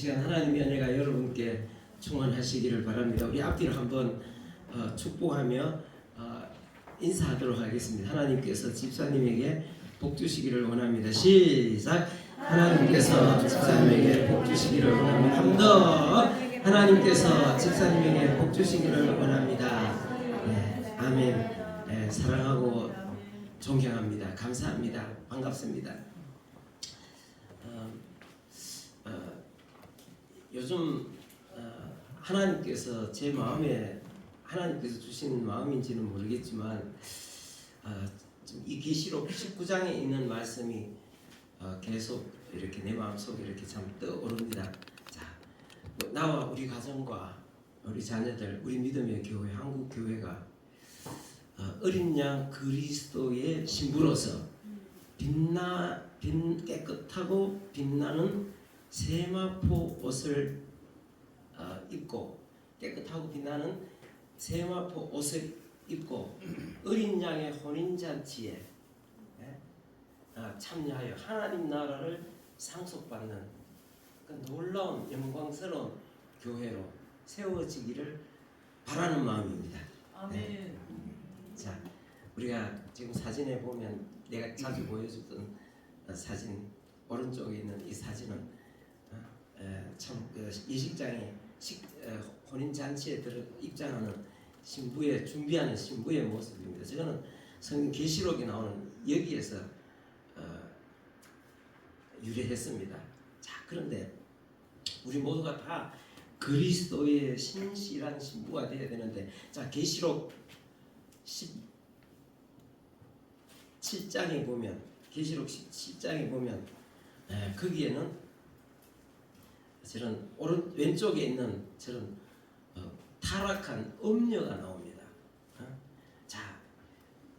시간 하나님의 은혜가 여러분께 충만하시기를 바랍니다. 우리 앞뒤로 한번 축복하며 인사하도록 하겠습니다. 하나님께서 집사님에게 복 주시기를 원합니다. 시작. 하나님께서 집사님에게 복 주시기를 원합니다. 한 번 더. 하나님께서 집사님에게 복 주시기를 원합니다. 네, 아멘. 네, 사랑하고 존경합니다. 감사합니다. 반갑습니다. 요즘 하나님께서 제 마음에 하나님께서 주신 마음인지는 모르겠지만 이 계시록 19장에 있는 말씀이 계속 이렇게 내 마음속에 이렇게 참 떠오릅니다. 자, 나와 우리 가정과 우리 자녀들, 우리 믿음의 교회, 한국 교회가 어린 양 그리스도의 신부로서 깨끗하고 빛나는 세마포 옷을 입고 깨끗하고 빛나는 세마포 옷을 입고 어린 양의 혼인잔치에 참여하여 하나님 나라를 상속받는 그 놀라운 영광스러운 교회로 세워지기를 바라는 마음입니다. 아멘. 자, 우리가 지금 사진에 보면 내가 자주 보여주던 사진 오른쪽에 있는 이 사진은 참 예식장에 혼인 잔치에 입장하는 신부의 준비하는 신부의 모습입니다. 저거는 성경 계시록에 나오는 여기에서 유래했습니다. 자, 그런데 우리 모두가 다 그리스도의 신실한 신부가 되어야 되는데, 자, 계시록 17장에 보면 계시록 17장에 보면 거기에는 저런 왼쪽에 있는 저런 타락한 음녀가 나옵니다. 자,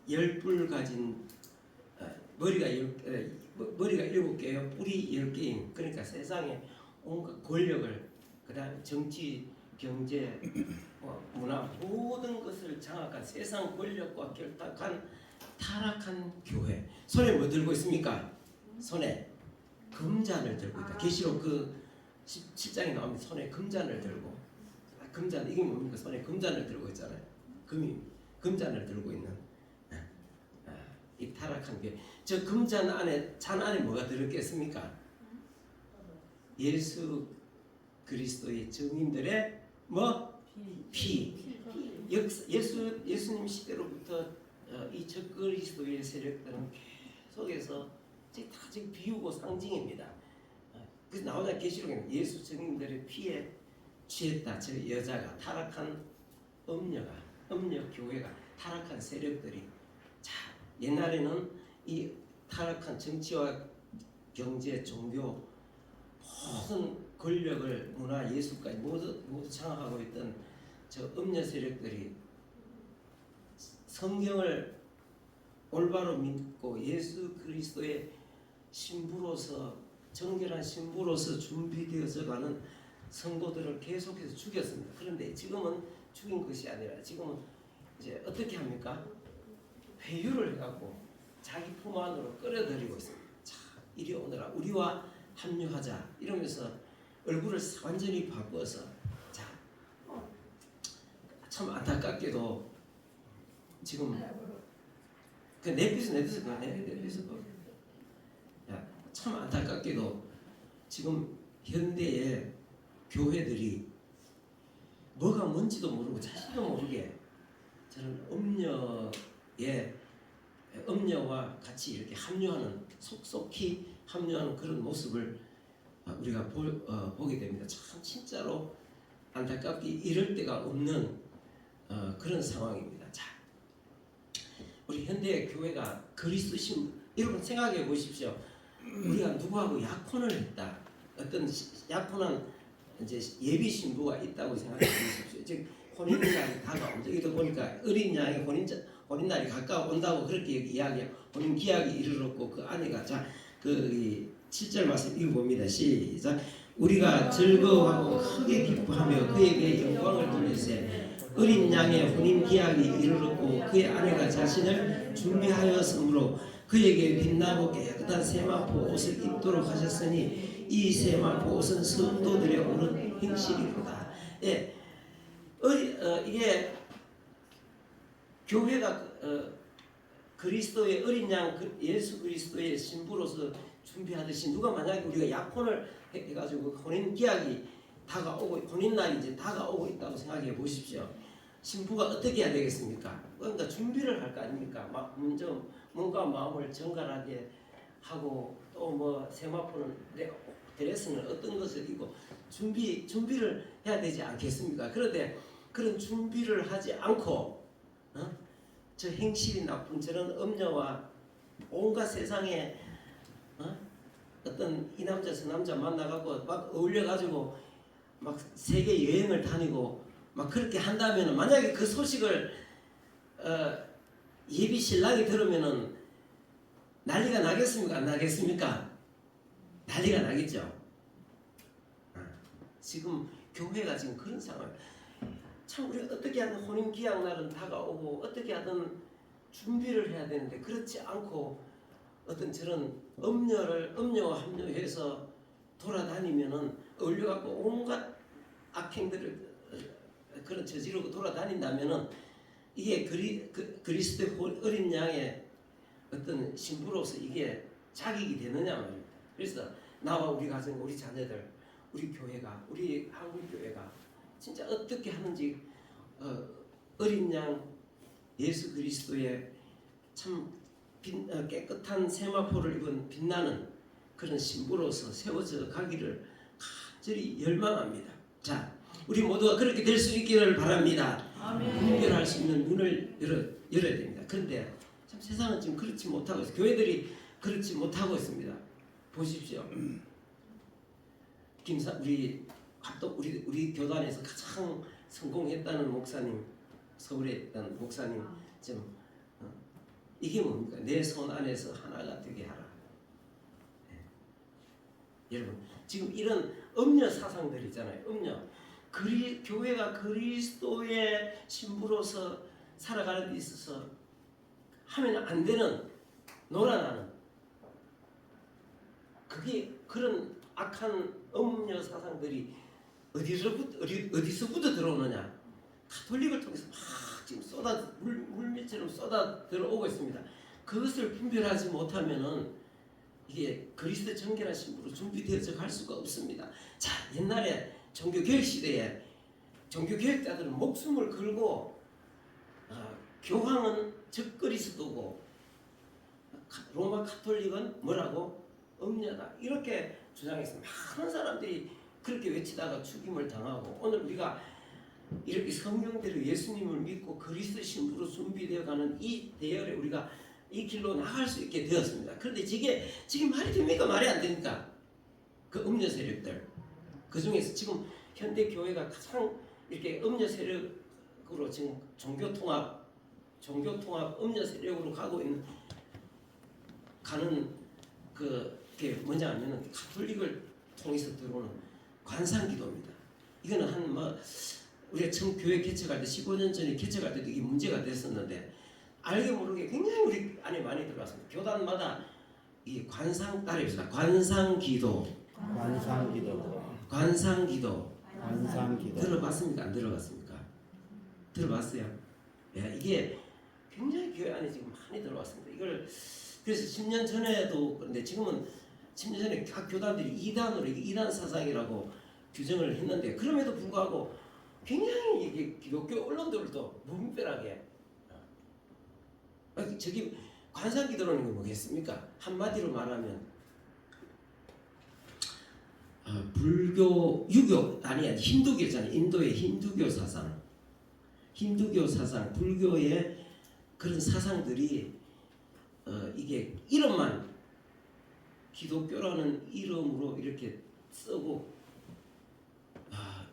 10뿔 가진 머리가 7개요, 뿔이 10개인, 그러니까 세상에 온갖 권력을, 그다음 정치, 경제, 문화 모든 것을 장악한 세상 권력과 결탁한 타락한 교회. 손에 뭐 들고 있습니까? 손에 금잔을 들고 있다. 계시록 그 17장에 나오면 손에 금잔을 들고, 금잔 이게 뭡니까? 손에 금잔을 들고 있잖아요. 금잔을 들고 있는 이 타락한 교회. 저 금잔 안에, 잔 안에 뭐가 들었겠습니까? 예수 그리스도의 증인들의 뭐? 피. 예수님 시대로부터 이 적그리스도의 세력들은 계속해서 다 지금 비유고 상징입니다. 그래서 나오자 계시록에는 예수 증인들의 피에 취했다. 저 여자가, 타락한 음녀 교회가, 타락한 세력들이, 자, 옛날에는 이 타락한 정치와 경제, 종교 모든 권력을, 문화, 예술까지 모두 장악하고 있던 저 음녀 세력들이 성경을 올바로 믿고 예수 그리스도의 신부로서, 정결한 신부로서 준비되어져 가는 성도들을 계속해서 죽였습니다. 그런데 지금은 죽인 것이 아니라 지금은 이제 어떻게 합니까? 회유를 해갖고 자기 품 안으로 끌어들이고 있습니다. 자, 이리 오너라, 우리와 합류하자 이러면서 얼굴을 완전히 바꿔서, 자, 참 안타깝게도 지금 그 내비스 참 안타깝게도 지금 현대의 교회들이 뭐가 뭔지도 모르고 자신도 모르게 저는 음녀와 같이 이렇게 합류하는, 속속히 합류하는 그런 모습을 우리가 보게 됩니다. 참 진짜로 안타깝게 이럴 데가 없는 그런 상황입니다. 자, 우리 현대의 교회가 그리스도 신, 여러분 생각해 보십시오. 우리가 누구하고 약혼을 했다. 어떤 약혼한 이제 예비 신부가 있다고 생각해 보십시오. 즉 혼인날이 다가온다. 여기도 보니까 어린 양의 혼인날이 가까워온다고 그렇게 이야기해요. 혼인 기약이 이르렀고 그 아내가, 자, 그 7절 말씀 읽어봅니다. 시작. 우리가 즐거워하고 크게 기뻐하며 그에게 영광을 돌리세. 어린 양의 혼인 기약이 이르렀고 그의 아내가 자신을 준비하였으므로 그에게 빛나고 깨끗한 세마포 옷을 입도록 하셨으니 이 세마포 옷은 성도들의 옳은 행실이로다. 예, 이게 교회가 그리스도의 어린 양 예수 그리스도의 신부로서 준비하듯이 누가 만약에 우리가 약혼을 해가지고 혼인 기약이 다가오고 혼인 날이 이제 다가오고 있다고 생각해 보십시오. 신부가 어떻게 해야 되겠습니까? 그러니까 준비를 할 거 아닙니까? 막 먼저 뭔가 마음을 정갈하게 하고 또 뭐 세마포는 드레스는 어떤 것을 입고 준비를 해야 되지 않겠습니까? 그런데 그런 준비를 하지 않고 저 행실이 나쁜 저런 음녀와 온갖 세상에 어떤 이 남자 저 남자 만나갖고 막 어울려가지고 막 세계 여행을 다니고 막 그렇게 한다면은 만약에 그 소식을 예비 신랑이 들으면은 난리가 나겠습니까? 안 나겠습니까? 난리가 나겠죠. 지금 교회가 지금 그런 상황. 참 우리가 어떻게 하든 혼인 기약 날은 다가오고 어떻게 하든 준비를 해야 되는데 그렇지 않고 어떤 저런 음녀와 합류해서 돌아다니면은 어울려갖고 온갖 악행들을 그런 저지르고 돌아다닌다면은 이게 그리스도의 어린 양의 어떤 신부로서 이게 자격이 되느냐 말입니다. 그래서 나와 우리 가정, 우리 자녀들, 우리 교회가, 우리 한국 교회가 진짜 어떻게 하는지 어린 양 예수 그리스도의 참 깨끗한 세마포를 입은 빛나는 그런 신부로서 세워져 가기를 간절히 열망합니다. 자, 우리 모두가 그렇게 될 수 있기를 바랍니다. 분별할 수 있는 눈을 열어야 됩니다. 그런데 참 세상은 지금 그렇지 못하고 있어요. 교회들이 그렇지 못하고 있습니다. 보십시오. 우리 교단에서 가장 성공했다는 목사님, 서울에 있던 목사님 좀 이게 뭡니까? 내 손 안에서 하나가 되게 하라. 네. 여러분 지금 이런 음녀 사상들이잖아요. 음녀. 교회가 그리스도의 신부로서 살아가는 데 있어서 하면 안 되는 노란하는 그게 그런 악한 음녀 사상들이 어디서부터 들어오느냐? 가톨릭을 통해서 막 지금 물밀처럼 쏟아 들어오고 있습니다. 그것을 분별하지 못하면은 이게 그리스도 정결한 신부로 준비되어서 갈 수가 없습니다. 자, 옛날에 종교개혁 시대에 종교개혁자들은 목숨을 걸고 교황은 적그리스도고 로마 가톨릭은 뭐라고? 음녀다. 이렇게 주장했습니다. 많은 사람들이 그렇게 외치다가 죽임을 당하고 오늘 우리가 이렇게 성경대로 예수님을 믿고 그리스도 신부로 준비되어가는 이 대열에 우리가 이 길로 나갈 수 있게 되었습니다. 그런데 지금 말이 됩니까? 말이 안 됩니까? 그 음녀 세력들 그 중에서 지금 현대 교회가 가장 이렇게 음녀 세력으로 지금 종교통합 음녀 세력으로 가는 그게 뭐냐 하면은 가톨릭을 통해서 들어오는 관상기도입니다. 이거는 우리가 처음 교회 개척할 때 15년 전에 개척할 때도 이게 문제가 됐었는데 알게 모르게 굉장히 우리 안에 많이 들어왔습니다. 교단마다 이 관상 따라해봅시다. 관상기도. 들어봤습니까? 안 들어봤습니까? 들어봤어요? 예, 이게 굉장히 교회 안에 지금 많이 들어왔습니다. 이걸 그래서 10년 전에도 그런데 지금은 10년 전에 각 교단들이 이단 사상이라고 규정을 했는데 그럼에도 불구하고 굉장히 이게 기독교 언론들도 무분별하게 저기 관상기도라는 게 뭐겠습니까? 한마디로 말하면 불교, 유교 아니야 힌두교잖아요. 인도의 힌두교 사상, 불교의 그런 사상들이 이게 이름만 기독교라는 이름으로 이렇게 쓰고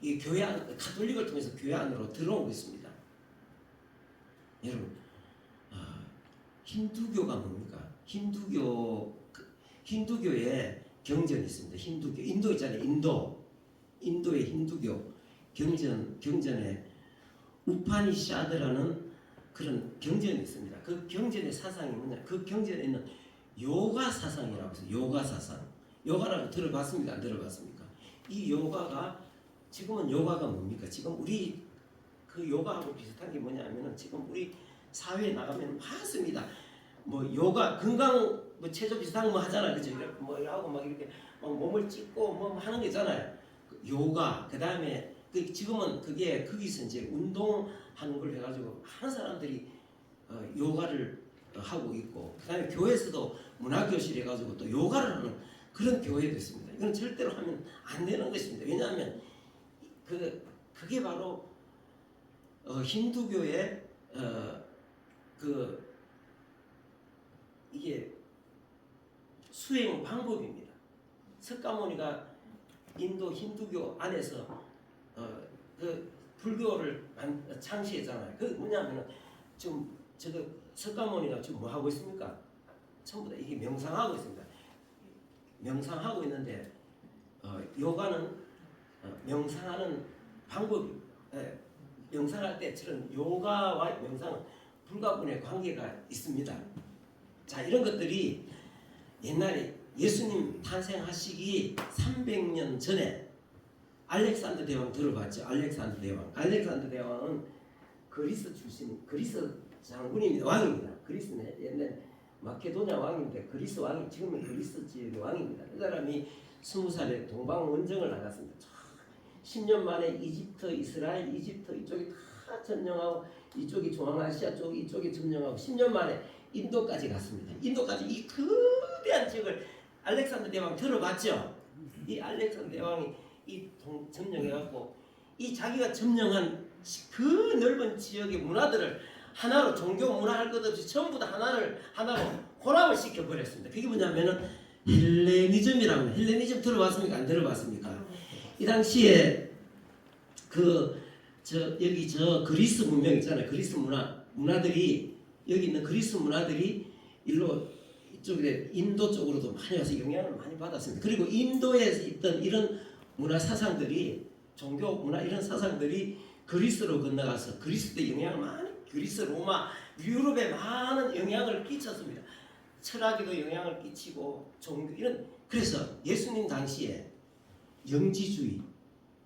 이 교회 안, 가톨릭을 통해서 교회 안으로 들어오고 있습니다. 여러분, 힌두교가 뭡니까? 힌두교에 경전이 있습니다. 인도 있잖아요. 인도의 힌두교 경전에 우파니샤드라는 그런 경전이 있습니다. 그 경전의 사상이 뭐냐? 그 경전에 있는 요가 사상이라고 해서 요가 사상. 요가라고 들어봤습니까? 안 들어봤습니까? 이 요가가 지금은 요가가 뭡니까? 지금 우리 그 요가하고 비슷한 게 뭐냐면은 지금 우리 사회에 나가면 많습니다. 뭐 요가 건강 뭐 체조 비슷한 거 하잖아요, 그죠? 이렇게 뭐 하고 막 이렇게 막 몸을 찢고 뭐 하는 게 있잖아요. 그 요가 그 다음에 그 지금은 그게 거기서 이제 운동하는 걸 해가지고 하는 사람들이 요가를 하고 있고 그 다음에 교회에서도 문화교실 해가지고 또 요가를 하는 그런 교회도 있습니다. 이건 절대로 하면 안 되는 것입니다. 왜냐하면 그게 바로 힌두교의 그 이게 수행 방법입니다. 석가모니가 인도 힌두교 안에서 그 불교를 창시했잖아요. 그 뭐냐면은 지금 저도 석가모니가 지금 뭐 하고 있습니까? 전부 다 이게 명상하고 있습니다. 명상하고 있는데 요가는 명상하는 방법이 명상할 때처럼 요가와 명상은 불가분의 관계가 있습니다. 자, 이런 것들이 옛날에 예수님 탄생하시기 300년 전에 알렉산더 대왕 들어봤죠? 알렉산더 대왕. 알렉산더 대왕은 그리스 출신, 그리스 장군입니다. 왕입니다. 그리스는 옛날 마케도냐 왕인데 그리스 왕이 지금은 그리스 지역의 왕입니다. 그 사람이 20살에 동방 원정을 나갔습니다. 10년 만에 이집트, 이스라엘, 이집트 이쪽이 다 점령하고 이쪽이 중앙아시아 쪽 이쪽이 점령하고 10년 만에 인도까지 갔습니다. 인도까지 이 거대한 지역을 알렉산더 대왕 들어봤죠? 이 알렉산더 대왕이 점령해갖고 이 자기가 점령한 그 넓은 지역의 문화들을 하나로 종교 문화 할 것 없이 전부 다 하나로 혼합을 시켜버렸습니다. 그게 뭐냐면은 헬레니즘이라고 헬레니즘 들어봤습니까? 안 들어봤습니까? 이 당시에 여기 그리스 문명 있잖아요. 그리스 문화들이 여기 있는 그리스 문화들이 이쪽에 인도 쪽으로도 많이 와서 영향을 많이 받았습니다. 그리고 인도에 있던 이런 문화 사상들이 종교 문화 이런 사상들이 그리스로 건너가서 그리스도 영향을 많이 그리스 로마 유럽에 많은 영향을 끼쳤습니다. 철학에도 영향을 끼치고 종교 이런 그래서 예수님 당시에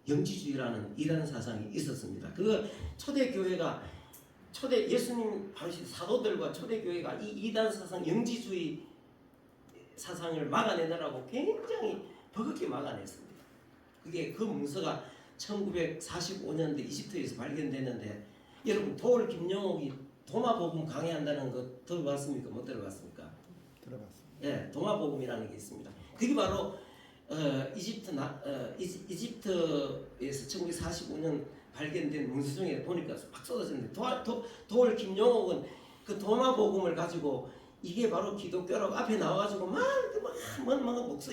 영지주의라는 이단 사상이 있었습니다. 그 예수님 당시 사도들과 초대교회가 이 이단 사상 영지주의 사상을 막아내느라고 굉장히 버겁게 막아냈습니다. 그게 그 문서가 1945년도 이집트에서 발견됐는데 여러분 도올 김영옥이 도마복음 강의한다는 거 들어봤습니까? 못 들어봤습니까? 들어봤습니다. 예, 도마복음이라는 게 있습니다. 그게 바로 이집트에서 1945년 발견된 문서 중에 보니까 막 쏟아졌는데 도올 김영옥은 그 도마복음을 가지고 이게 바로 기독교라고 앞에 나와가지고 막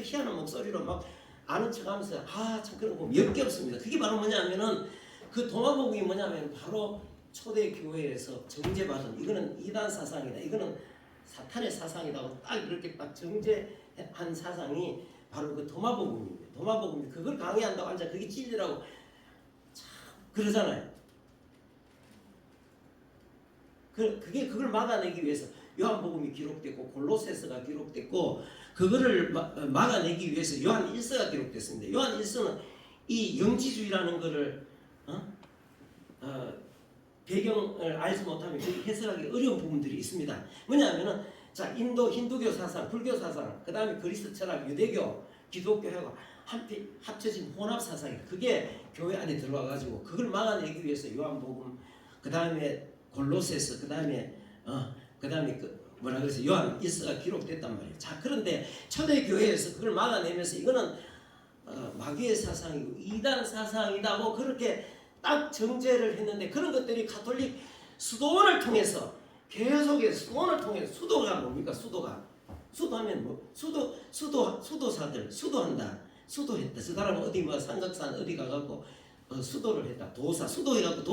희한한 목소리로 막 아는 척하면서 참 그런 거 몇 개 없습니다. 그게 바로 뭐냐면은 그 도마복음이 뭐냐면 바로 초대 교회에서 정죄받은 이거는 이단 사상이다. 이거는 사탄의 사상이다. 딱 이렇게 딱 정죄한 사상이 바로 그 도마복음입니다. 도마복음이 그걸 강의한다고 앉아 그게 진리라고 참 그러잖아요. 그걸 막아내기 위해서 요한복음이 기록됐고 골로새서가 기록됐고 그거를 막아내기 위해서 요한 1서가 기록됐습니다. 요한 1서는 이 영지주의라는 거를 배경을 알지 못하면 해석하기 어려운 부분들이 있습니다. 뭐냐면은 자 인도 힌두교 사상, 불교 사상, 그 다음에 그리스 철학, 유대교, 기독교하고 합쳐진 혼합 사상이다. 그게 교회 안에 들어와가지고 그걸 막아내기 위해서 요한복음, 그 다음에 골로새서, 그 다음에 뭐라 그래서 요한 1서가 기록됐단 말이에요. 자 그런데 초대 교회에서 그걸 막아내면서 이거는 마귀의 사상이고 이단 사상이다고 그렇게 딱 정죄를 했는데 그런 것들이 가톨릭 수도원을 통해서 계속해서 수도원을 통해서 수도가 뭡니까? 수도하면 뭐 수도사들 수도한다. 수도했다. 저 사람은 어디 뭐 삼각산 어디 가갖고 수도를 했다. 수도해갖고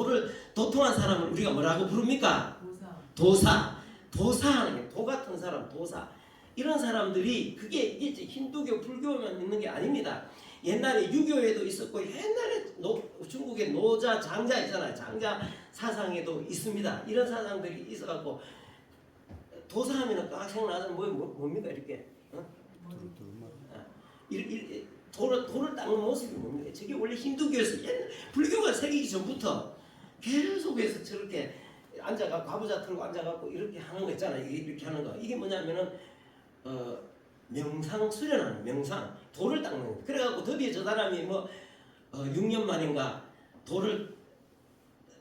도통한 사람을 우리가 뭐라고 부릅니까? 도사하는 게 도 같은 사람 도사. 이런 사람들이 이게 힌두교 불교만 있는 게 아닙니다. 옛날에 유교에도 있었고 옛날에 중국의 노자 장자 있잖아요. 장자 사상에도 있습니다. 이런 사상들이 있어갖고 도사하면은 딱 생각나는 뭡니까 이렇게 돌을 닦는 모습이 뭡니까? 저게 원래 힌두교에서 불교가 생기기 전부터 계속해서 저렇게 앉아가 과부자 틀고 앉아갖고 이렇게 하는 거 있잖아요. 이렇게 하는 거 이게 뭐냐면은 명상 수련하는 명상 돌을 닦는 거. 그래갖고 드디어 저 사람이 뭐 6년 만인가 돌을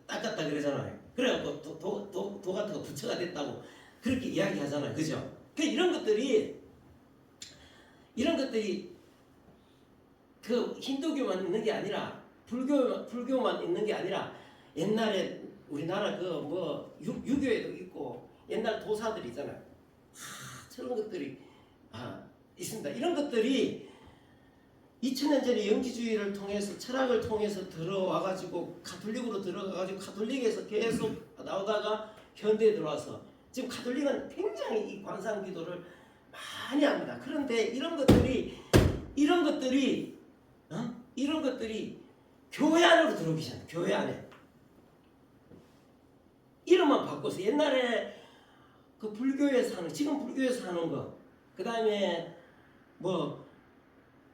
닦았다 그러잖아요. 그래갖고 도 같은 거 부처가 됐다고 그렇게 이야기하잖아요. 그죠? 그 이런 것들이 그 힌두교만 있는 게 아니라 불교만 있는 게 아니라 옛날에 우리나라 그 뭐 유교에도 있고 옛날 도사들 있잖아요. 저런 것들이 있습니다. 이런 것들이 2000년 전에 영지주의를 통해서 철학을 통해서 들어와가지고 가톨릭으로 들어가가지고 가톨릭에서 계속 나오다가 현대에 들어와서 지금 가톨릭은 굉장히 이 관상기도를 많이 합니다. 그런데 이런 것들이 교회 안으로 들어오기 시작해요. 교회 안에 이름만 바꿔서 옛날에 그 불교에서 하는 지금 불교에서 하는 거, 그 다음에 뭐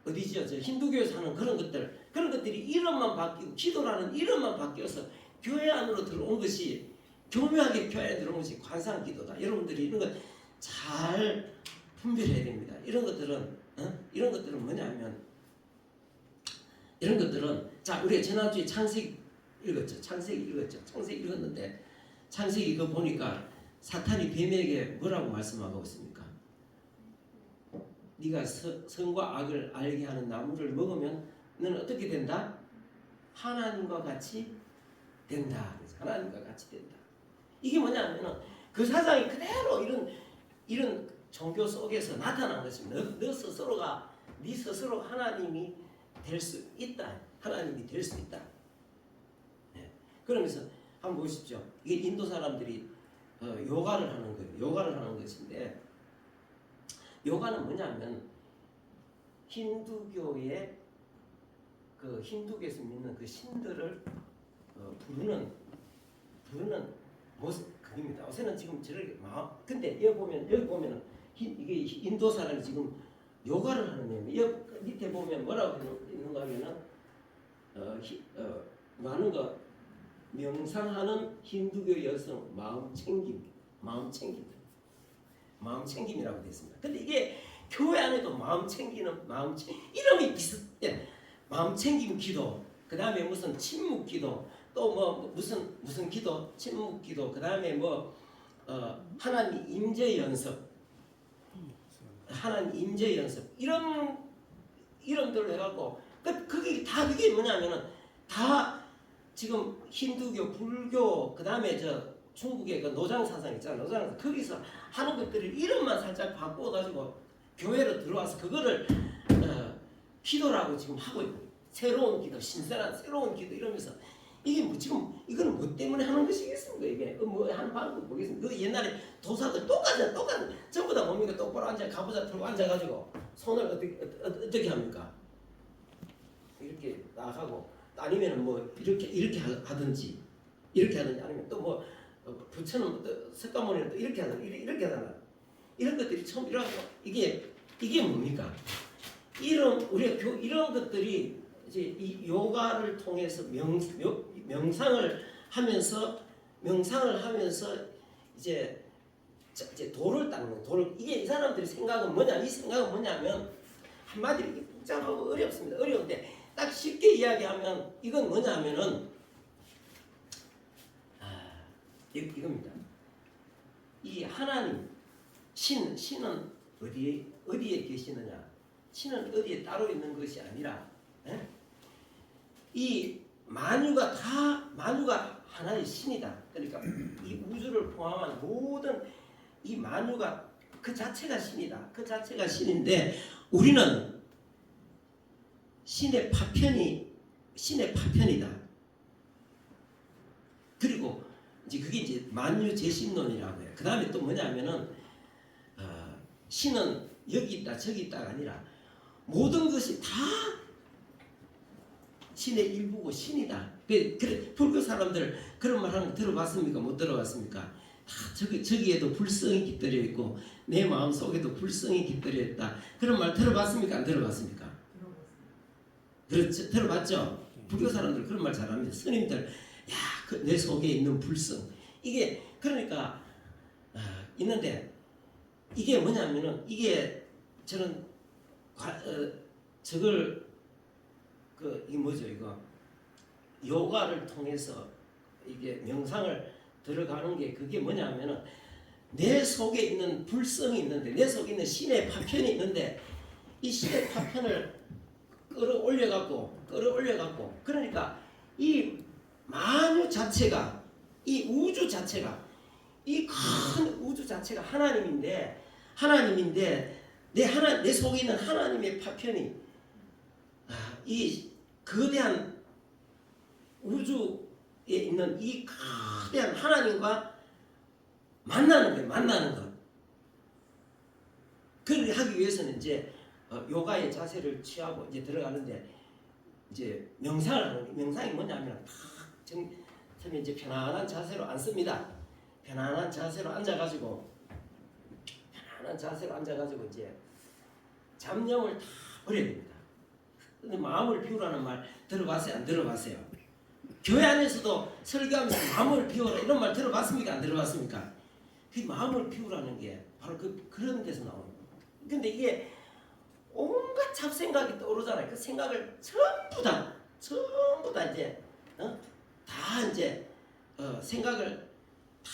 어디죠? 저 힌두교에서 하는 그런 것들이 이름만 바뀌고 기도라는 이름만 바뀌어서 교회 안으로 들어온 것이 교묘하게 교회 안에 들어온 것이 관상기도다. 여러분들이 이런 것 잘 분별해야 됩니다. 이런 것들은 뭐냐면 이런 것들은 자 우리가 지난주에 창세기 읽었죠. 창세기 읽었는데 창세기 이거 보니까 사탄이 뱀에게 뭐라고 말씀하고 있습니까? 네가 선과 악을 알게 하는 나무를 먹으면 너는 어떻게 된다? 하나님과 같이 된다. 하나님과 같이 된다. 이게 뭐냐면은 그 사상이 그대로 이런 종교 속에서 나타난 것입니다. 너 스스로가 네 스스로 하나님이 될 수 있다. 하나님이 될 수 있다. 네. 그러면서 한번 보십시오. 이게 인도 사람들이 요가를 하는 거예요. 요가를 하는 것인데 요가는 뭐냐면 힌두교의 그 힌두교에서 믿는 그 신들을 부르는 모습 그입니다. 어제는 지금 저렇게 근데 여기 보면은 이게 인도 사람이 지금 요가를 하는 내용. 여기 밑에 보면 뭐라고 있는가 하면은 많은 거 명상하는 힌두교 여성 마음챙김이라고 되어 있습니다. 근데 이게 교회 안에도 이름이 비슷해. 마음챙김 기도, 그 다음에 무슨 침묵 기도, 또 뭐 무슨 기도, 침묵 기도, 그 다음에 뭐 하나님 임재 연습, 이런 이름들로 해갖고 그게 뭐냐면은 다 지금 힌두교, 불교, 그 다음에 저 중국의 그 노장 사상 있잖아요. 노장 거기서 하는 것들을 이름만 살짝 바꿔가지고 교회로 들어와서 그거를 기도라고 지금 하고 있고 새로운 기도, 신선한 새로운 기도 이러면서 이게 뭐 지금 이거는 뭐 때문에 하는 것이겠습니까? 이게 뭐 하는 방법 보겠습니까? 그 옛날에 도사들 똑같은 전부 다 뭡니까? 똑바로 앉아 가부좌 틀고 앉아가지고 손을 어떻게 합니까? 이렇게 나가고 아니면은 뭐 이렇게 하든지 아니면 또 뭐 부처는 또 석가모니는 또 이렇게 하잖아. 이런 것들이 처음 일어나고 이게 뭡니까? 우리가 이런 것들이 이제 이 요가를 통해서 명상을 하면서 이제 돌을 닦는 이게 이 사람들의 생각은 뭐냐면 한마디로 이렇게 복잡하고 어렵습니다. 어려운데 딱 쉽게 이야기하면 이건 뭐냐면은 이겁니다. 이 하나님 신은 어디에 계시느냐? 신은 어디에 따로 있는 것이 아니라 이 만유가 하나의 신이다. 그러니까 이 우주를 포함한 모든 이 만유가 그 자체가 신이다. 그 자체가 신인데 우리는 신의 파편이다. 그리고 이제 그게 이제 만유재신론이라고 해요. 그 다음에 또 뭐냐면은 신은 여기 있다 저기 있다가 아니라 모든 것이 다 신의 일부고 신이다. 그래 불교 사람들 그런 말 하는 거 들어봤습니까? 못 들어봤습니까? 저기에도 불성이 깃들여 있고 내 마음 속에도 불성이 깃들여 있다. 그런 말 들어봤습니까? 안 들어봤습니까? 그렇죠. 들어봤죠? 불교 사람들 그런 말 잘합니다. 스님들, 내 속에 있는 불성. 이게 그러니까 있는데 이게 뭐냐면은 이게 저는 저걸 이게 뭐죠 이거 요가를 통해서 이게 명상을 들어가는 게 그게 뭐냐면은 내 속에 있는 불성이 있는데 내 속에 있는 신의 파편이 있는데 이 신의 파편을 끌어올려갖고 그러니까 이 만유 자체가 이 우주 자체가 이 큰 우주 자체가 하나님인데 내 속에 있는 하나님의 파편이 이 거대한 우주에 있는 이 거대한 하나님과 만나는 것. 그걸 하기 위해서는 이제 요가의 자세를 취하고 이제 들어가는데 이제 명상을 하는 게 명상이 뭐냐면 처음에 이제 편안한 자세로 앉습니다. 편안한 자세로 앉아가지고 이제 잡념을 다 버려야 됩니다. 근데 마음을 비우라는 말 들어봤어요? 안 들어봤어요? 교회 안에서도 설교하면서 마음을 비워라 이런 말 들어봤습니까? 안 들어봤습니까? 그 마음을 비우라는 게 바로 그런 데서 나오는 거예요. 근데 이게 온갖 잡생각이 떠오르잖아요. 그 생각을 전부 다 이제 다 이제 생각을 다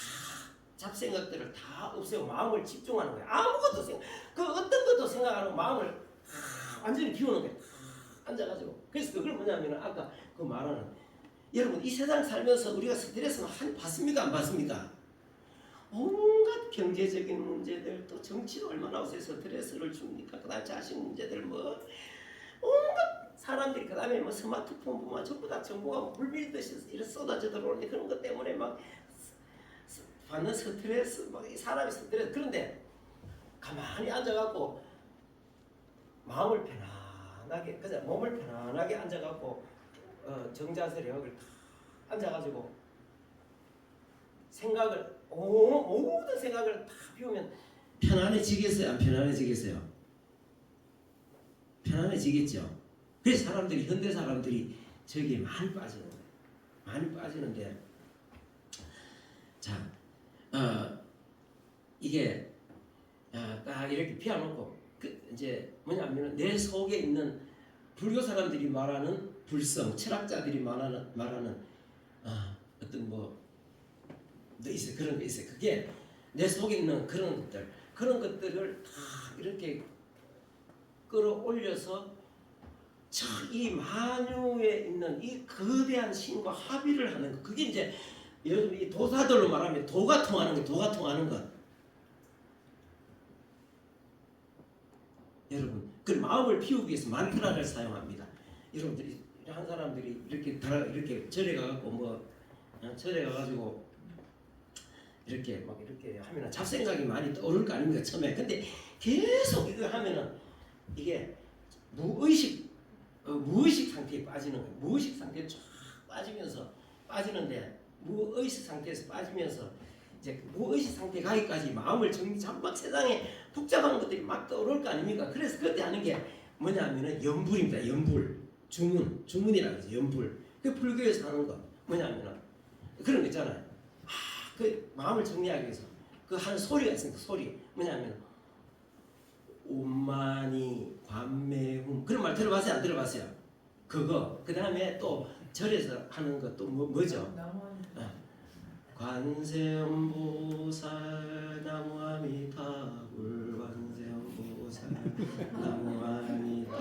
잡생각들을 다 없애고 마음을 집중하는 거예요. 아무것도 어떤 것도 생각하는 마음을 완전히 비우는 거예요. 앉아가지고. 그래서 그걸 뭐냐면 아까 그 말하는 여러분 이 세상 살면서 우리가 스트레스는 받습니까? 안 받습니까? 온갖 경제적인 문제들 또 정치도 얼마나 요새 스트레스를 줍니까? 그다음 자식 문제들 뭐 온갖 사람들이 그다음에 뭐 스마트폰 보면 전부 다 정보가 물밀듯이 이렇게 쏟아져 들어오는데 그런 것 때문에 막 받는 스트레스 막 사람이 스트레스 그런데 가만히 앉아갖고 마음을 편안하게 그냥 몸을 편안하게 앉아갖고 정자세를 여기 앉아가지고 생각을 모든 생각을 다 비우면 편안해지겠어요? 안 편안해지겠어요? 편안해지겠죠. 그래서 현대 사람들이 저기에 많이 빠지는 거예요. 많이 빠지는데 자 이게 딱 이렇게 피워놓고 이제 뭐냐면 내 속에 있는 불교 사람들이 말하는 불성, 철학자들이 말하는 어떤 있어요. 그런 게 있어요. 그게 내 속에 있는 그런 것들을 다 이렇게 끌어올려서 이 만유에 있는 이 거대한 신과 합의를 하는 것. 그게 이제 여러분 이 도사들로 말하면 도가 통하는 것. 여러분 그 마음을 피우기 위해서 만트라를 사용합니다. 여러분들이 한 사람들이 이렇게 절에 가갖고 절에 가가지고 이렇게 막 이렇게 하면은 잡생각이 많이 떠오를 거 아닙니까 처음에. 근데 계속 이거 하면은 이게 무의식 상태에 빠지는 거예요. 무의식 상태에 쫙 빠지는데 무의식 상태에서 빠지면서 이제 무의식 상태 가기까지 마음을 막 세상에 복잡한 것들이 막 떠오를 거 아닙니까? 그래서 그때 하는 게 뭐냐면은 연불입니다. 연불, 주문이라고 해서 연불. 그 불교에서 하는 거 뭐냐면은 그런 거 있잖아요. 그 마음을 정리하기 위해서 그 하는 소리가 있습니다. 소리 뭐냐면 옴마니 관매훔 그런 말 들어봤어요? 안 들어봤어요? 그거 그 다음에 또 절에서 하는 것도 뭐죠? 관세음보살 나무아미타불 관세음보살 나무아미타불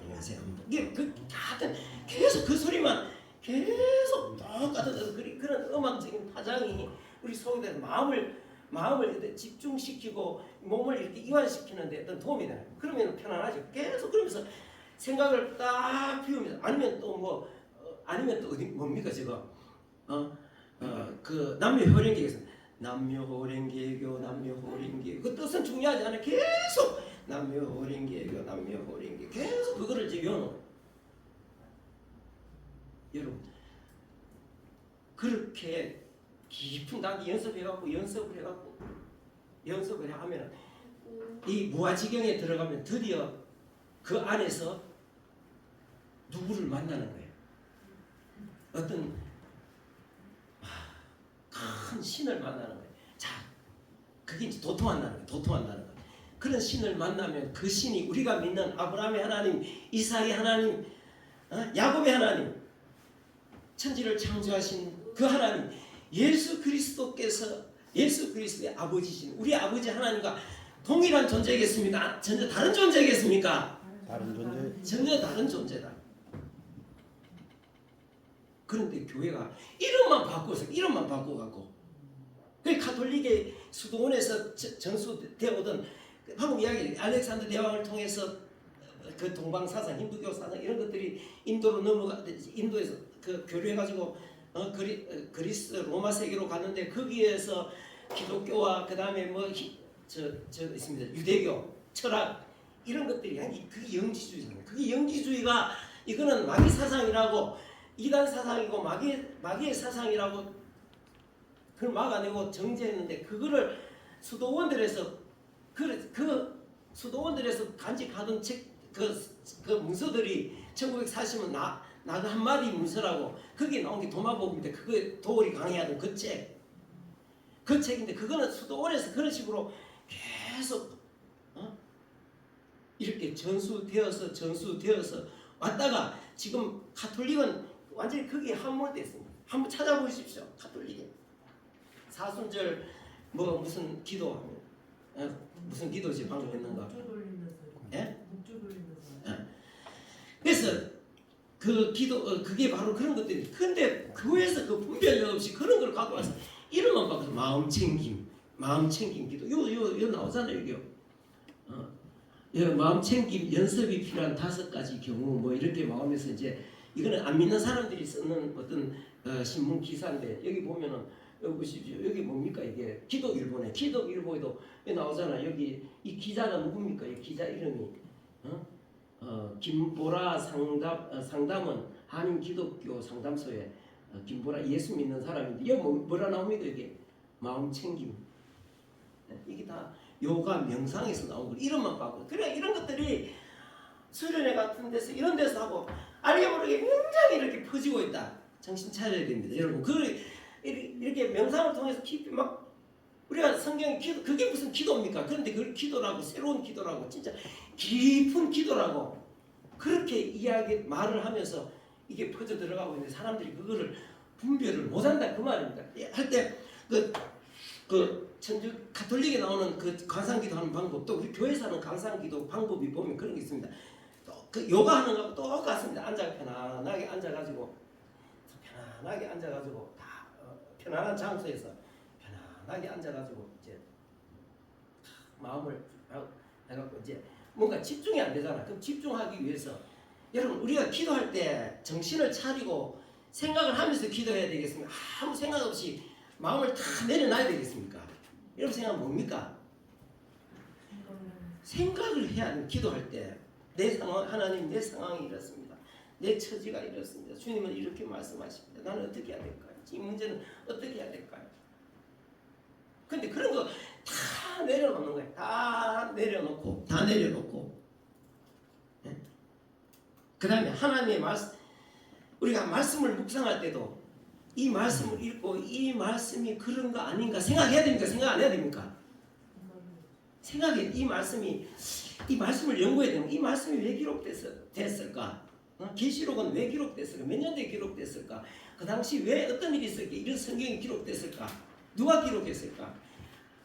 관세음보 이게 같은 계속 그 소리만 계속 똑같은 그런 음악적인 파장이 우리 속에 마음을 집중시키고 몸을 이렇게 이완시키는데 어떤 도움이 되는 거예요. 그러면 편안하죠. 계속 그러면서 생각을 딱 비우면서 아니면 또 어디 뭡니까 지금 그 남묘호랭개에서 남묘호랭개교 그 뜻은 중요하지 않아요. 계속 남묘호랭개교 계속 그거를 이제 외우는 거예요. 여러분 그렇게 깊은 단계 연습을 하면 이 무아지경에 들어가면 드디어 그 안에서 누구를 만나는 거예요. 어떤 큰 신을 만나는 거예요. 자, 그게 이제 도통한다는 거예요. 그런 신을 만나면 그 신이 우리가 믿는 아브라함의 하나님, 이삭의 하나님, 야곱의 하나님, 천지를 창조하신 그 하나님, 예수 그리스도의 아버지신 우리 아버지 하나님과 동일한 존재겠습니까? 전혀 다른 존재겠습니까? 다른 존재. 전혀 다른 존재다. 그런데 교회가 이름만 바꿔갖고 그 가톨릭의 수도원에서 전수되어오던 방금 이야기 알렉산더 대왕을 통해서 그 동방 사상, 힌두교 사상 이런 것들이 인도로 인도에서 그 교류해가지고 그리스 로마 세계로 갔는데 거기에서 기독교와 그 다음에 있습니다. 유대교 철학 이런 것들이 그게 영지주의잖아요. 그게 영지주의가 이거는 마귀 사상이라고 이단 사상이고 마귀의 사상이라고 그걸 막아내고 정죄했는데 그거를 수도원들에서 수도원들에서 간직하던 그 문서들이 1940년 나그 한마디 문서라고 거기에 나온 게 도마복음인데 그거 도월이 강의하던 그 책인데 그거는 수도원에서 그런 식으로 계속 이렇게 전수되어서 왔다가 지금 가톨릭은 완전히 거기에 함몰됐습니다. 한번 찾아보십시오. 가톨릭에 사순절 무슨 기도하면 무슨 기도지 방금 했는가? 예? 그래서 그 기도 그게 바로 그런 것들이. 근데 교회에서 그 분별 없이 그런 걸 갖고 와서 이름만 바꿔서 마음 챙김 기도 요 나오잖아요 이게요. 마음 챙김 연습이 필요한 5가지 경우 뭐 이렇게 나오면서 이제 이거는 안 믿는 사람들이 쓰는 어떤 신문 기사인데 여기 보면은 여기 보십시오. 여기 뭡니까 이게 기독일보에도 나오잖아. 여기 이 기자가 누굽니까? 이 기자 이름이 김보라 상담은 한인 기독교 상담소에 김보라 예수 믿는 사람인데 여기 뭐라 나옵니까? 이게 마음 챙김. 이게 다 요가 명상에서 나온 거 이름만 바꿔. 그래 이런 것들이 수련회 같은 데서 이런 데서 하고 알게 모르게 굉장히 이렇게 퍼지고 있다. 정신 차려야 됩니다, 여러분. 이렇게 명상을 통해서 깊이 막 우리가 성경에 그게 무슨 기도입니까? 그런데 그걸 기도라고 새로운 기도라고 진짜 깊은 기도라고 그렇게 말을 하면서 이게 퍼져 들어가고 있는데 사람들이 그거를 분별을 못한다 그 말입니다. 할 때 그 천주 가톨릭에 나오는 그 관상기도 하는 방법 또 우리 교회에서 하는 관상기도 방법이 보면 그런 게 있습니다. 또 그 요가 하는 거하고 똑같습니다. 편안하게 앉아가지고 다 편안한 장소에서 편안하게 앉아가지고 이제 마음을 해갖고 이제 뭔가 집중이 안 되잖아. 그럼 집중하기 위해서 여러분 우리가 기도할 때 정신을 차리고 생각을 하면서 기도해야 되겠습니까? 아무 생각 없이 마음을 다 내려놔야 되겠습니까? 여러분 생각 뭡니까? 생각을 해야 합니다. 기도할 때 내 상황 하나님 내 상황이 이렇습니다. 내 처지가 이렇습니다. 주님은 이렇게 말씀하십니다. 나는 어떻게 해야 될까요? 이 문제는 어떻게 해야 될까요? 근데 그런 거 다 내려놓는 거예요. 다 내려놓고 네? 그 다음에 하나님의 말씀 우리가 말씀을 묵상할 때도 이 말씀을 읽고 이 말씀이 그런 거 아닌가 생각해야 됩니까? 생각 안 해야 됩니까? 생각해. 이 말씀을 연구해야 됩니다. 이 말씀이 왜 기록됐을까? 계시록은 왜 기록됐을까? 몇 년도에 기록됐을까? 그 당시 왜 어떤 일이 있었기에 이런 성경이 기록됐을까? 누가 기록했을까?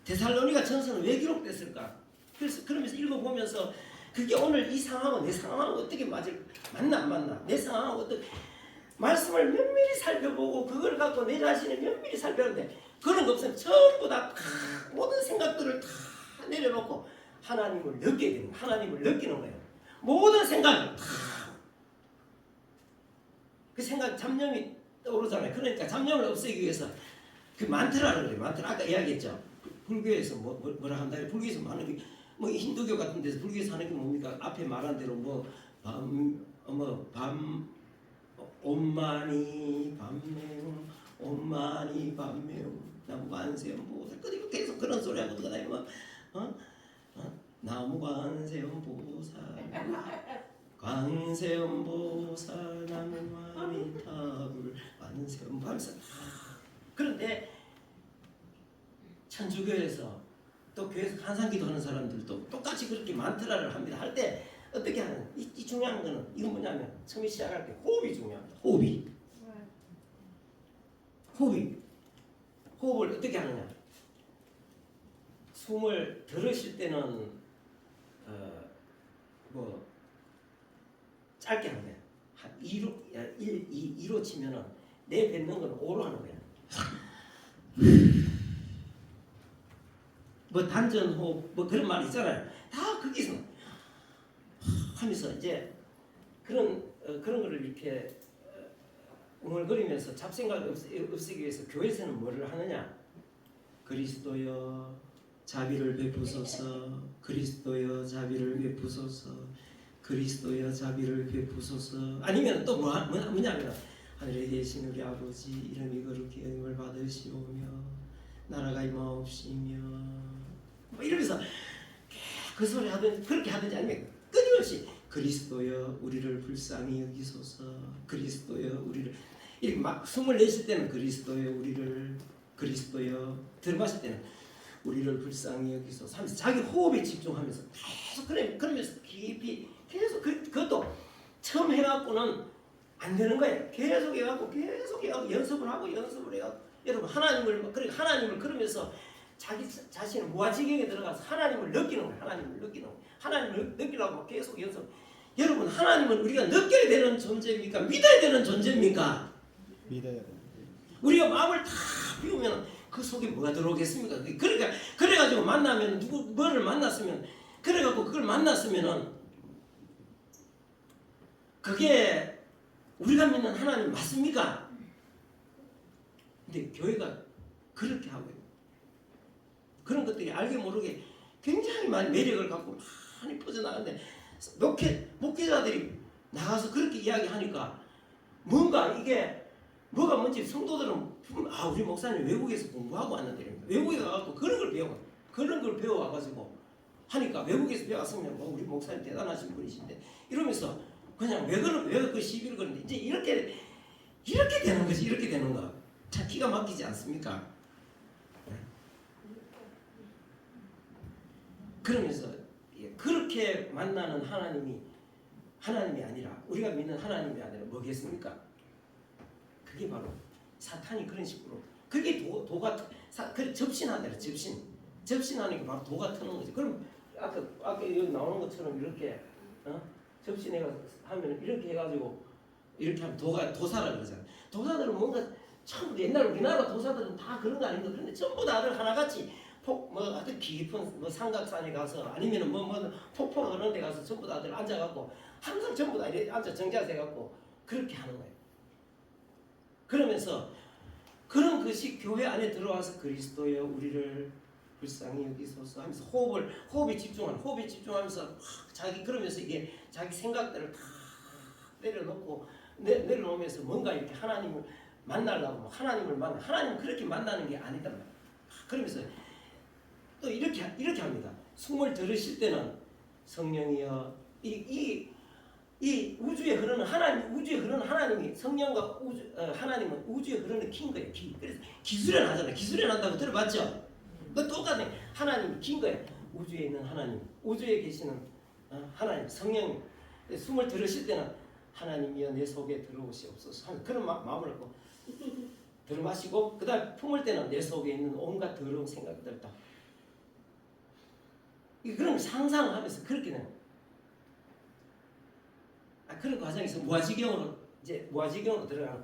데살로니가 전서는 왜 기록됐을까? 그래서 그러면서 읽어보면서 그게 오늘 이 상황은 내 상황하고 어떻게 맞나 안 맞나? 내 상황하고 어떻게 말씀을 면밀히 살펴보고 그걸 갖고 내 자신을 면밀히 살펴보는데 그런 거 없으면 전부 다 모든 생각들을 다 내려놓고 하나님을 느끼게 되는 거예요. 하나님을 느끼는 거예요. 모든 생각을 다 그 생각 잡념이 떠오르잖아요. 그러니까 잡념을 없애기 위해서 그 만트라를 그래요. 만트라 아까 이야기했죠. 불교에서 뭐라 한다. 불교에서 많은 게 뭐 힌두교 같은 데서 불교에서 하는 게 뭡니까? 앞에 말한 대로 밤 온마니 밤맹 엄마니 밤매우 나무 관세음보살 그리고 계속 그런 소리 하고 다니면 나무 관세음보살 관세음보살 나무 아미타불 관세음보살. 그런데 천주교에서 또 교회에서 한상기도 하는 사람들도 똑같이 그렇게 만트라를 합니다. 할 때 어떻게 하는? 이 중요한 거는 이건 뭐냐면 처음에 시작할 때 호흡이 중요합니다. 호흡을 어떻게 하느냐? 숨을 들으실 때는 뭐 짧게 하는 거야. 한 2로 치면은 내뱉는 건 5로 하는 거야. 뭐 단전호흡 뭐 그런 말 있잖아요. 다 거기서 하면서 이제 그런 거를 이렇게 웅얼거리면서 잡생각을 없애기 위해서 교회에서는 뭐를 하느냐? 그리스도여 자비를 베푸소서, 그리스도여 자비를 베푸소서, 그리스도여 자비를 베푸소서. 아니면 또 뭐냐면 하늘에 계신 우리 아버지 이름이 거룩히 여김을 받으시오며 나라가 임하옵시며 뭐 이러면서 그 소리 하든지 그렇게 하든지 아니면 끊임없이 그리스도여 우리를 불쌍히 여기소서, 그리스도여 우리를 이렇게 막 숨을 내쉴 때는 그리스도여 우리를, 그리스도여 들어마실 때는 우리를 불쌍히 여기소서 하면서 자기 호흡에 집중하면서 계속 그러면서 깊이 계속 그것도 처음 해갖고는 안 되는 거예요. 계속 해갖고 연습을 해갖고 여러분 하나님을 그러면서 자기 자신을 무아지경에 들어가서 하나님을 느끼는 거예요. 하나님을 느끼려고 계속 연습. 여러분 하나님은 우리가 느껴야 되는 존재입니까? 믿어야 되는 존재입니까? 믿어야 돼. 우리가 마음을 다 비우면 그 속에 뭐가 들어오겠습니까? 그러니까 그래가지고 만나면 뭐를 만났으면 그래갖고 그걸 만났으면은 그게 우리가 믿는 하나님 맞습니까? 근데 교회가 그렇게 하고 있는 그런 것들이 알게 모르게 굉장히 많이 매력을 갖고 많이 퍼져나가는데 목회자들이 나가서 그렇게 이야기하니까 뭐가 뭔지 성도들은 우리 목사님 외국에서 공부하고 왔는데 외국에 가서 그런 걸 배워와가지고 하니까 외국에서 배웠으면 우리 목사님 대단하신 분이신데 이러면서 그냥 왜 그 시비를 거는데 이제 이렇게 되는 거지. 이렇게 되는 거 참 기가 막히지 않습니까? 그러면서 그렇게 만나는 하나님이 아니라 우리가 믿는 하나님이 아니라 뭐겠습니까? 그게 바로 사탄이 그런 식으로 그게 도가 접신하더라. 접신하는 게 바로 도가 트는 거지. 그럼 아까 여기 나오는 것처럼 이렇게 접신해가 하면 이렇게 해가지고 이렇게 하면 도사라 그러잖아. 도사들은 뭔가 참 옛날 우리나라 도사들은 다 그런 거 아닌가? 그런데 전부 다들 하나같이 아주 깊은 삼각산에 가서 아니면은 폭포 그런 데 가서 전부 다들 앉아갖고 항상 전부 다 이렇게 앉아 정자세 갖고 그렇게 하는 거예요. 그러면서 그런 것이 교회 안에 들어와서 그리스도여 우리를 불쌍히 여기소서 하면서 호흡에 집중하면서 그러면서 이게 자기 생각들을 다 내려놓으면서 뭔가 이렇게 하나님을 만나려고 하나님은 그렇게 만나는 게 아니다. 그러면서 또 이렇게 합니다. 숨을 들으실 때는 성령이여 이 우주에 흐르는 하나님이 성령과 하나님은 우주에 흐르는 긴 거예요. 그래서 기수련하잖아요. 기수련한다고 들어봤죠? 그 똑같네. 하나님이 긴 거예요. 우주에 있는 하나님, 우주에 계시는 하나님, 성령. 숨을 들으실 때는 하나님이여 내 속에 들어오시옵소서 하는 그런 마음을 갖고 들어마시고 그다음 품을 때는 내 속에 있는 온갖 더러운 생각들 다 그런 상상을 하면서 그렇게 되는 그런 과정에서 무아지경으로 들어가는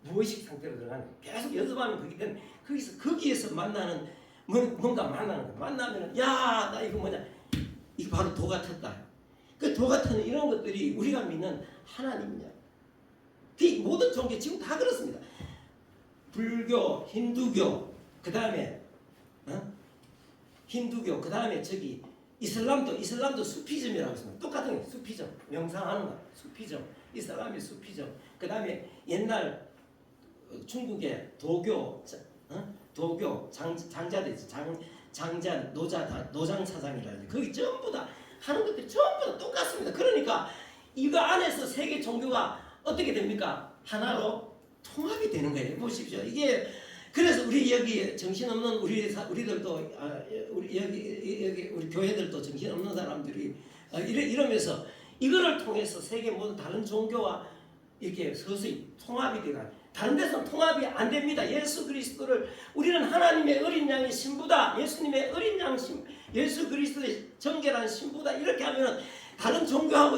무의식 상태로 들어가는 계속 연습하면 그게 되는 거기에서 만나는 뭔가 만나는 거야. 만나면은 나 이거 뭐냐 이거 바로 도 같았다. 그 도 같은 이런 것들이 우리가 믿는 하나님이냐. 그 모든 종교 지금 다 그렇습니다. 불교, 힌두교, 그 다음에 힌두교, 그 다음에 이슬람도 수피즘이라고 했습니다. 똑같은 거예요. 수피즘, 명상하는 거, 수피즘, 이슬람의 수피즘. 그 다음에 옛날 중국의 도교 도교 장자들 장자 노장 사상이라든지 거기 전부 다 하는 것들이 전부 다 똑같습니다. 그러니까 이거 안에서 세계 종교가 어떻게 됩니까? 하나로 통합이 되는 거예요. 보십시오. 이게 그래서 우리 여기 정신없는 우리들도 우리 여기 우리 교회들도 정신없는 사람들이 이러면서 이거를 통해서 세계 모든 다른 종교와 이렇게 서서히 통합이 되가. 다른 데서는 통합이 안 됩니다. 예수 그리스도를 우리는 하나님의 어린 양의 신부다. 예수님의 어린 양 예수 그리스도의 정결한 신부다. 이렇게 하면 다른 종교하고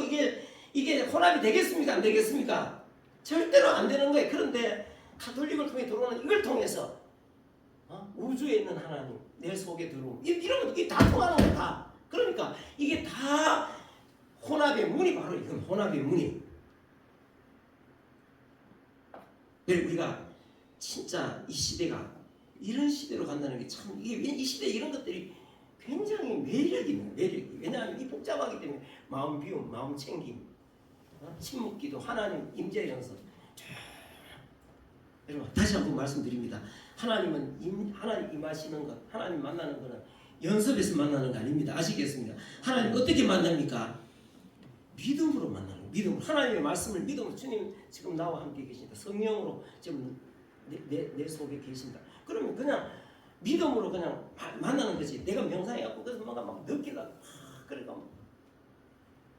이게 혼합이 되겠습니까? 안 되겠습니까? 절대로 안 되는 거예요. 그런데 가톨릭을 통해 들어오는 이걸 통해서 우주에 있는 하나님 내 속에 들어오면 이런 것도 다 통하는 거예요. 다. 그러니까 이게 다 혼합의 문이 바로 이건 혼합의 문이. 우리가 진짜 이 시대가 이런 시대로 간다는 게 참 이 시대 이런 것들이 굉장히 매력입니다. 매력이. 왜냐하면 이 복잡하기 때문에 마음 비움, 마음 챙김, 침묵기도, 하나님 임재 연습. 여러분 다시 한번 말씀드립니다. 하나님은 하나님 임하시는 것, 하나님 만나는 것은 연습에서 만나는 거 아닙니다. 아시겠습니까? 하나님 어떻게 만납니까? 믿음으로 만나는 거예요. 믿음으로. 하나님의 말씀을 믿음으로. 주님 지금 나와 함께 계신다. 성령으로 지금 내 속에 계신다. 그러면 그냥 믿음으로 그냥 만나는 거지. 내가 명상해갖고 그래서 뭔가 막 느끼려고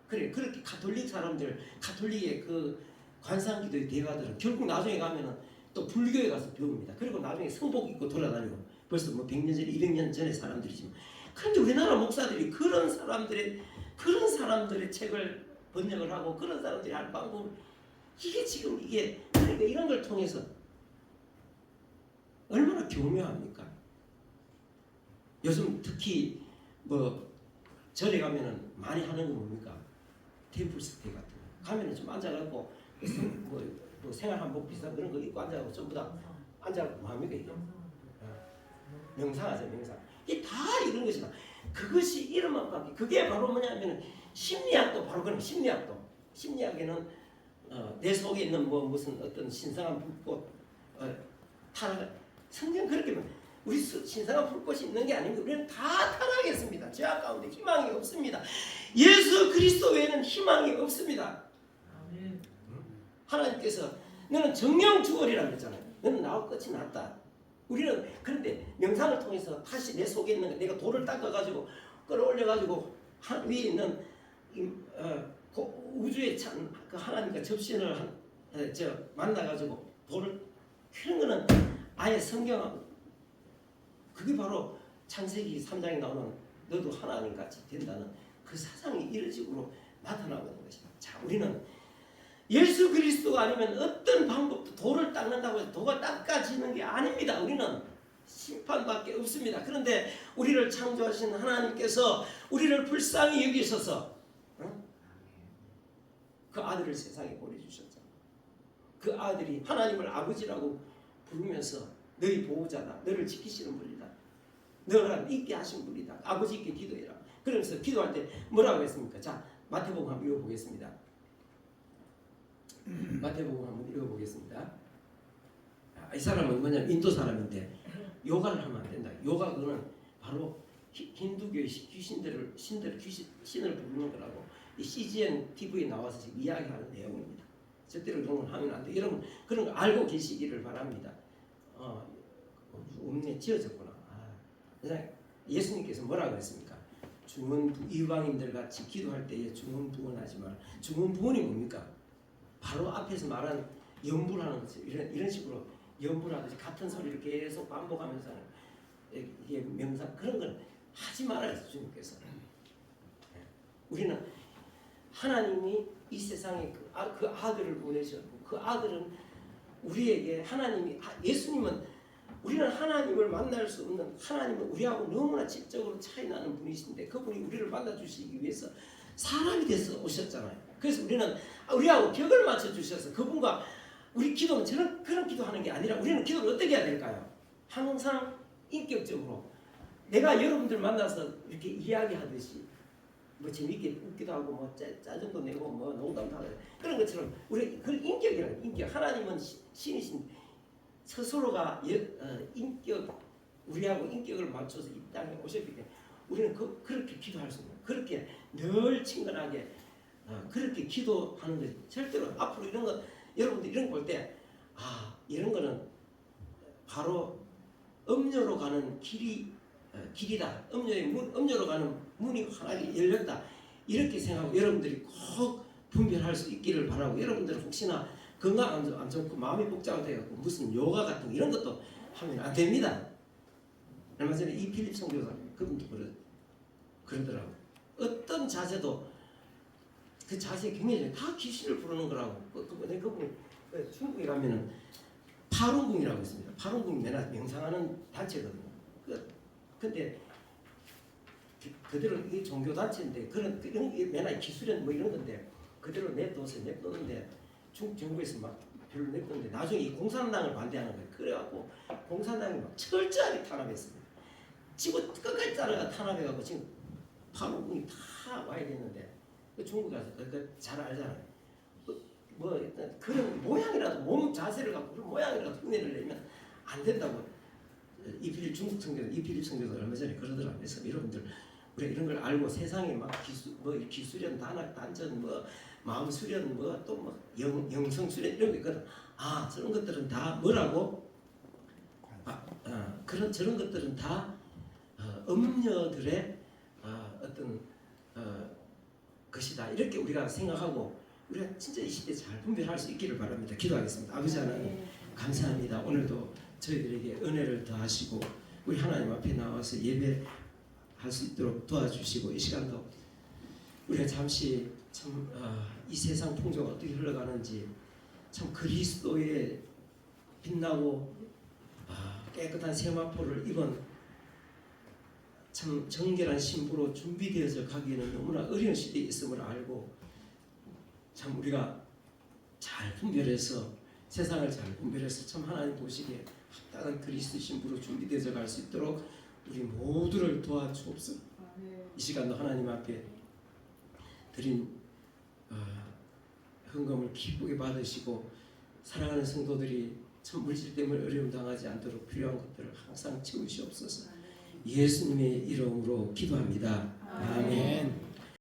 그래 그렇게 가톨릭 사람들, 가톨릭의 그 관상기도의 대가들은 결국 나중에 가면은 또 불교에 가서 배웁니다. 그리고 나중에 성복 입고 돌아다니고 벌써 뭐 100년 전, 200년 전의 사람들이지만. 그런데 우리나라 목사들이 그런 사람들의 책을 번역을 하고 그런 사람들이 할 방법 이게 지금 그러니까 이런 걸 통해서 얼마나 교묘합니까? 요즘 특히 뭐 절에 가면은 많이 하는 거 뭡니까? 템플스테이 같은 거 가면은 좀 앉아갖고 뭐 생활 한복 비슷한 그런 거 입고 앉아갖고 전부 다 앉아갖고 뭐 합니까 이게? 명상하죠. 명상. 이게 다 이런 것이다. 그것이 이름만 바뀌. 그게 바로 뭐냐면 심리학도 바로 그런 심리학도. 심리학에는 내 속에 있는 뭐 무슨 어떤 신성한 불꽃 성경 그렇게 우리 신성한 불꽃이 있는 게 아닙니다. 우리는 다 타락했습니다. 죄악 가운데 희망이 없습니다. 예수 그리스도 외에는 희망이 없습니다. 하나님께서 너는 정령 주얼이라고 했잖아요. 너는 나와 끝이 났다. 우리는 그런데 명상을 통해서 다시 내 속에 있는 거 내가 돌을 닦아가지고 끌어올려가지고 위에 있는 우주의 참 그 하나님과 접신을 만나가지고 돌을 그런 거는 아예 성경하고 그게 바로 창세기 3장에 나오는 너도 하나님같이 된다는 그 사상이 이런 식으로 나타나고 있는 것이다. 자, 우리는 예수 그리스도가 아니면 어떤 방법도 돌을 닦는다고 해서 도가 닦아지는 게 아닙니다. 우리는 심판밖에 없습니다. 그런데 우리를 창조하신 하나님께서 우리를 불쌍히 여기셔서 그 아들을 세상에 보내주셨잖아요. 그 아들이 하나님을 아버지라고 부르면서 너희 보호자다. 너를 지키시는 분이다. 너를 있게 하신 분이다. 아버지께 기도해라. 그러면서 기도할 때 뭐라고 했습니까? 자, 마태복음 한번 읽어보겠습니다. 마태복음 한번 읽어보겠습니다. 이 사람은 뭐냐면 인도 사람인데 요가를 하면 안 된다. 요가 그거는 바로 힌두교의 신을 부르는 거라고 이 CGN TV에 나와서 지금 이야기하는 내용입니다. 절대로 그런 걸 하면 안 돼. 여러분 그런 거 알고 계시기를 바랍니다. 음료에 지어졌구나. 예수님께서 뭐라고 했습니까? 이방인들 같이 기도할 때에 중언부언하지 마라. 중언부언이 뭡니까? 바로 앞에서 말한 연불하는 거죠. 이런 식으로 연불하듯이 같은 소리를 계속 반복하면서 이게 명상 그런 건 하지 말아요. 주님께서. 우리는 하나님이 이 세상에 그 아들을 보내셨고 그 아들은 우리에게 예수님은 우리는 하나님을 만날 수 없는 하나님은 우리하고 너무나 질적으로 차이 나는 분이신데 그분이 우리를 만나주시기 위해서 사람이 돼서 오셨잖아요. 그래서 우리는 우리하고 격을 맞춰 주셔서 그분과 우리 기도는 그런 기도하는 게 아니라 우리는 기도를 어떻게 해야 될까요? 항상 인격적으로 내가 여러분들 만나서 이렇게 이야기하듯이 뭐 재밌게 웃기도 하고 뭐 짜증도 내고 뭐 농담도 하고 그런 것처럼 우리 그 인격이라는 인격 하나님은 신이신 스스로가 인격 우리하고 인격을 맞춰서 이 땅에 오셨기 때문에 우리는 그렇게 기도할 수 있는 그렇게 늘 친근하게 그렇게 기도하는 거지. 절대로 앞으로 이런 거 여러분들 이런 거 볼 때 이런 거는 바로 음료로 가는 길이다. 음료로 가는 문이 환하게 열렸다. 이렇게 생각하고 여러분들이 꼭 분별할 수 있기를 바라고 여러분들은 혹시나 건강 안 좋고 마음이 복잡해갖고 무슨 요가 같은 거 이런 것도 하면 안 됩니다. 얼마 전에 이 필립 선교사 그분도 그러더라고. 어떤 자세도 그 자세 굉장히 다 귀신을 부르는 거라고. 그분이 중국에 가면은 파룬궁이라고 있습니다. 파룬궁이 맨날 명상하는 단체거든요. 근데 그대로 이게 종교 단체인데 그런 맨날 기술은 뭐 이런 건데 그대로 냅뒀는데 중국 정부에서 막 별로 냅뒀는데 나중에 이 공산당을 반대하는 거예요. 그래갖고 공산당이 막 철저하게 탄압했습니다. 지구 끝까지 따라가 탄압해갖고 지금 파룬궁이 다 와야 되는데 중국 가서 잘 알잖아요. 뭐 일단 그런 모양이라도 몸 자세를 갖고 그런 모양이라도 흉내를 내면 안 된다고 중국 선교사 이필립 선교사 얼마 전에 그러더라고요. 그래서 여러분들 우리가 이런 걸 알고 세상에 막 기수련 단전 마음 수련 또 영성 수련 이런 거 있거든. 저런 것들은 다 뭐라고? 저런 것들은 다 음녀들의 어떤 것이다. 이렇게 우리가 생각하고 우리가 진짜 이 시대에 잘 분별할 수 있기를 바랍니다. 기도하겠습니다. 아버지 하나님 감사합니다. 오늘도 저희들에게 은혜를 더하시고 우리 하나님 앞에 나와서 예배할 수 있도록 도와주시고 이 시간도 우리가 잠시 참 이 세상 풍조가 어떻게 흘러가는지 참 그리스도의 빛나고 깨끗한 세마포를 입은 참 정결한 신부로 준비되어져 가기에는 너무나 어려운 시대에 있음을 알고 참 우리가 잘 분별해서 세상을 잘 분별해서 참 하나님 보시기에 합당한 그리스도 신부로 준비되어져 갈 수 있도록 우리 모두를 도와주옵소서. 이 시간도 하나님 앞에 드린 헌금을 기쁘게 받으시고 사랑하는 성도들이 참 물질 때문에 어려움 당하지 않도록 필요한 것들을 항상 채우시옵소서. 예수님의 이름으로 기도합니다. 아멘.